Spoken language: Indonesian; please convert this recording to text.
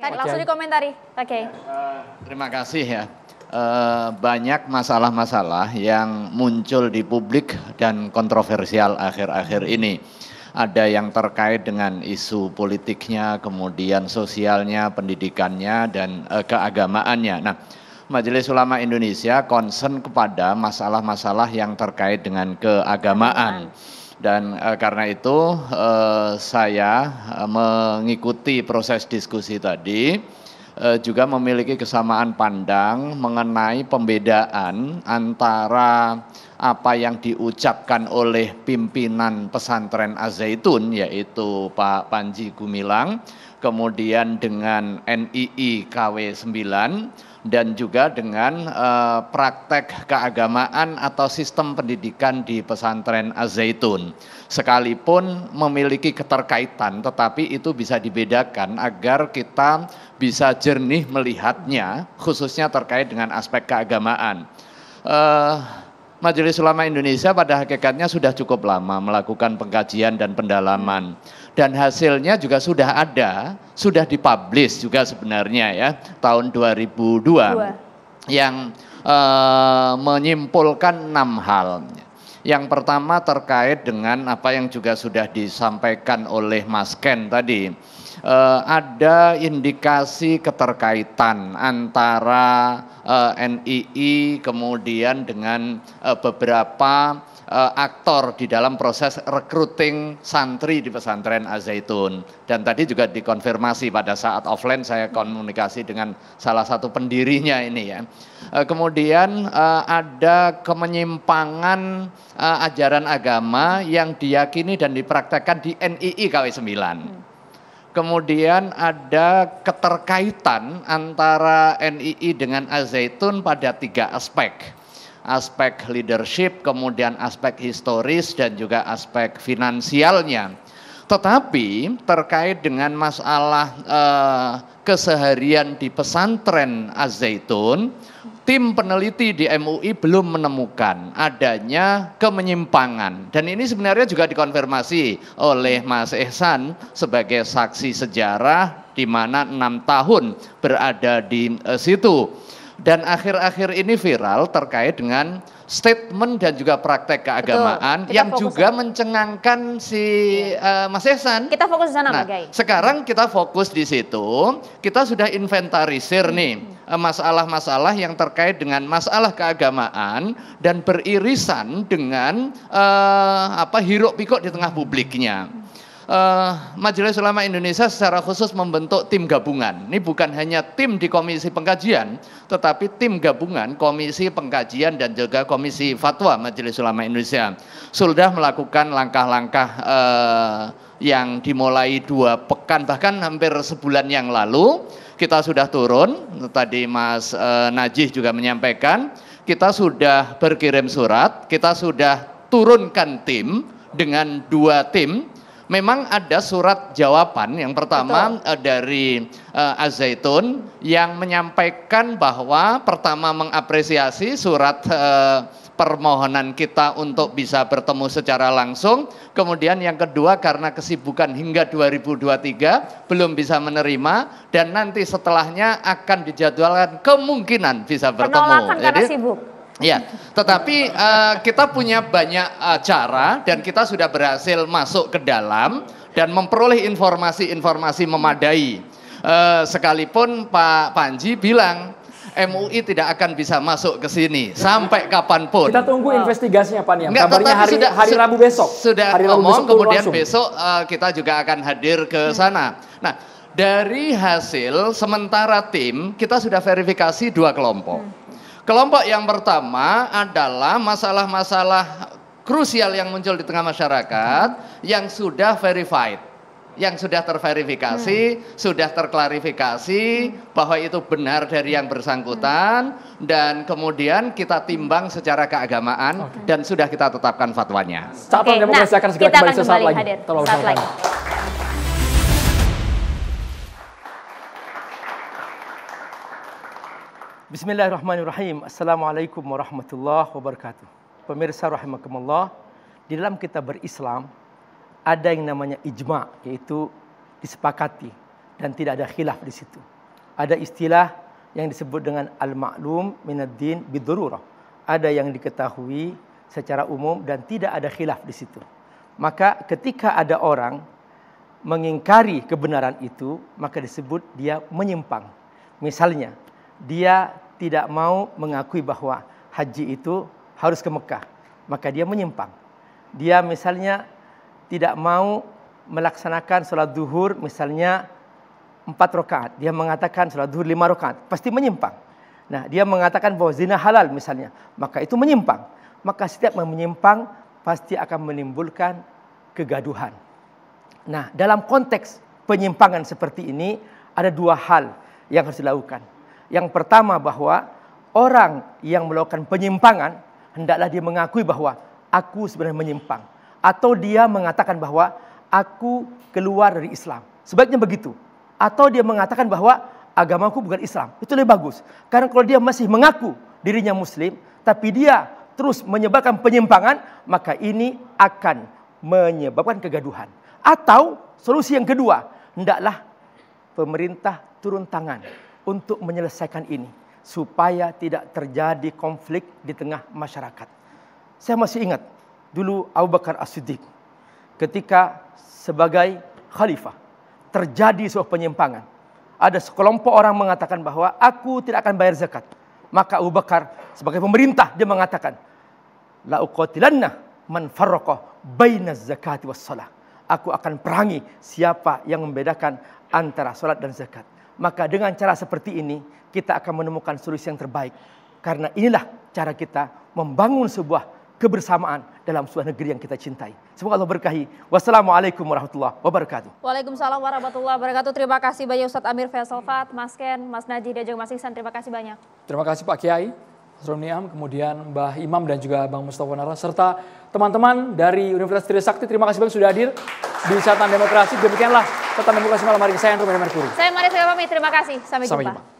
Langsung dikomentari, Oke. Terima kasih ya. Banyak masalah-masalah yang muncul di publik dan kontroversial akhir-akhir ini. Ada yang terkait dengan isu politiknya, kemudian sosialnya, pendidikannya, dan keagamaannya. Nah, Majelis Ulama Indonesia concern kepada masalah-masalah yang terkait dengan keagamaan. Dan karena itu saya mengikuti proses diskusi tadi, juga memiliki kesamaan pandang mengenai pembedaan antara apa yang diucapkan oleh pimpinan pesantren Az-Zaitun, yaitu Pak Panji Gumilang, kemudian dengan NII KW 9, dan juga dengan praktek keagamaan atau sistem pendidikan di pesantren Az-Zaitun. Sekalipun memiliki keterkaitan, tetapi itu bisa dibedakan agar kita bisa jernih melihatnya, khususnya terkait dengan aspek keagamaan. Majelis Ulama Indonesia pada hakikatnya sudah cukup lama melakukan pengkajian dan pendalaman. Dan hasilnya juga sudah ada, sudah dipublish juga sebenarnya ya, tahun 2002. Yang menyimpulkan 6 hal. Yang pertama terkait dengan apa yang juga sudah disampaikan oleh Mas Ken tadi. Ada indikasi keterkaitan antara NII kemudian dengan beberapa aktor di dalam proses recruiting santri di pesantren Az-Zaitun. Dan tadi juga dikonfirmasi pada saat offline saya komunikasi dengan salah satu pendirinya ini ya. Kemudian ada kemenyimpangan ajaran agama yang diyakini dan dipraktekkan di NII KW 9. Kemudian ada keterkaitan antara NII dengan Az-Zaitun pada 3 aspek. Aspek leadership, kemudian aspek historis, dan juga aspek finansialnya. Tetapi terkait dengan masalah keseharian di pesantren Az-Zaitun, tim peneliti di MUI belum menemukan adanya kemenyimpangan. Dan ini sebenarnya juga dikonfirmasi oleh Mas Ihsan sebagai saksi sejarah di mana 6 tahun berada di situ. Dan akhir-akhir ini viral terkait dengan statement dan juga praktek keagamaan yang juga mencengangkan si Mas Ihsan. Kita fokus di sana, Pak Gai. Sekarang kita fokus di situ, kita sudah inventarisir nih masalah-masalah yang terkait dengan masalah keagamaan dan beririsan dengan hiruk pikuk di tengah publiknya. Majelis Ulama Indonesia secara khusus membentuk tim gabungan. Ini bukan hanya tim di Komisi Pengkajian, tetapi tim gabungan Komisi Pengkajian dan juga Komisi Fatwa Majelis Ulama Indonesia. Sudah melakukan langkah-langkah yang dimulai 2 pekan, bahkan hampir sebulan yang lalu. Kita sudah turun, tadi Mas Najih juga menyampaikan, kita sudah berkirim surat, kita sudah turunkan tim dengan 2 tim. Memang ada surat jawaban yang pertama dari Az-Zaitun yang menyampaikan bahwa pertama mengapresiasi surat permohonan kita untuk bisa bertemu secara langsung. Kemudian yang kedua karena kesibukan hingga 2023 belum bisa menerima dan nanti setelahnya akan dijadwalkan kemungkinan bisa bertemu. Penolakan karena sibuk. Ya, tetapi kita punya banyak cara dan kita sudah berhasil masuk ke dalam dan memperoleh informasi-informasi memadai. Sekalipun Pak Panji bilang MUI tidak akan bisa masuk ke sini sampai kapanpun. Kita tunggu investigasinya Pak Niam. Kabarnya hari Rabu besok. Sudah ngomong, kemudian besok kita juga akan hadir ke sana. Nah, dari hasil sementara tim kita sudah verifikasi 2 kelompok. Kelompok yang pertama adalah masalah-masalah krusial yang muncul di tengah masyarakat yang sudah verified, yang sudah terverifikasi, sudah terklarifikasi bahwa itu benar dari yang bersangkutan dan kemudian kita timbang secara keagamaan dan sudah kita tetapkan fatwanya. Cabang Demokrasi akan segera kembali sesaat lagi. Saat lagi. Bismillahirrahmanirrahim. Assalamualaikum warahmatullahi wabarakatuh. Pemirsa rahimakumullah, di dalam kita berislam ada yang namanya ijma, yaitu disepakati dan tidak ada khilaf di situ. Ada istilah yang disebut dengan al-ma'lum minad-din bid-darurah. Ada yang diketahui secara umum dan tidak ada khilaf di situ. Maka ketika ada orang mengingkari kebenaran itu, maka disebut dia menyimpang. Misalnya, dia tidak mau mengakui bahwa haji itu harus ke Mekah, maka dia menyimpang. Dia misalnya tidak mau melaksanakan sholat duhur misalnya 4 rakaat. Dia mengatakan sholat duhur 5 rakaat. Pasti menyimpang. Nah, dia mengatakan bahwa zina halal misalnya. Maka itu menyimpang. Maka setiap menyimpang pasti akan menimbulkan kegaduhan. Nah, dalam konteks penyimpangan seperti ini ada 2 hal yang harus dilakukan. Yang pertama bahwa orang yang melakukan penyimpangan hendaklah dia mengakui bahwa aku sebenarnya menyimpang. Atau dia mengatakan bahwa aku keluar dari Islam. Sebaiknya begitu. Atau dia mengatakan bahwa agamaku bukan Islam. Itu lebih bagus. Karena kalau dia masih mengaku dirinya Muslim, tapi dia terus menyebabkan penyimpangan, maka ini akan menyebabkan kegaduhan. Atau solusi yang kedua, hendaklah pemerintah turun tangan untuk menyelesaikan ini. Supaya tidak terjadi konflik di tengah masyarakat. Saya masih ingat dulu Abu Bakar As-Siddiq ketika sebagai khalifah terjadi sebuah penyimpangan. Ada sekelompok orang mengatakan bahwa aku tidak akan bayar zakat. Maka Abu Bakar sebagai pemerintah dia mengatakan, la uqatilanna man farraqa bainaz zakati was shalah. Aku akan perangi siapa yang membedakan antara salat dan zakat. Maka dengan cara seperti ini kita akan menemukan solusi yang terbaik. Karena inilah cara kita membangun sebuah kebersamaan dalam sebuah negeri yang kita cintai. Semoga Allah berkahi. Wassalamualaikum warahmatullahi wabarakatuh. Waalaikumsalam warahmatullahi wabarakatuh. Terima kasih banyak Ustadz Amir Faisal Fat, Mas Ken, Mas Najih, dan juga Mas Ihsan. Terima kasih banyak. Terima kasih Pak Kiai, Mas Roniam, kemudian Mbah Imam dan juga Bang Mustafa Nara, serta teman-teman dari Universitas Trisakti. Terima kasih banyak sudah hadir di Catatan Demokrasi. Demikianlah Catatan Demokrasi malam hari ini. Saya Andrew Merkuri. Saya Maris pamit. Terima kasih. Sampai jumpa.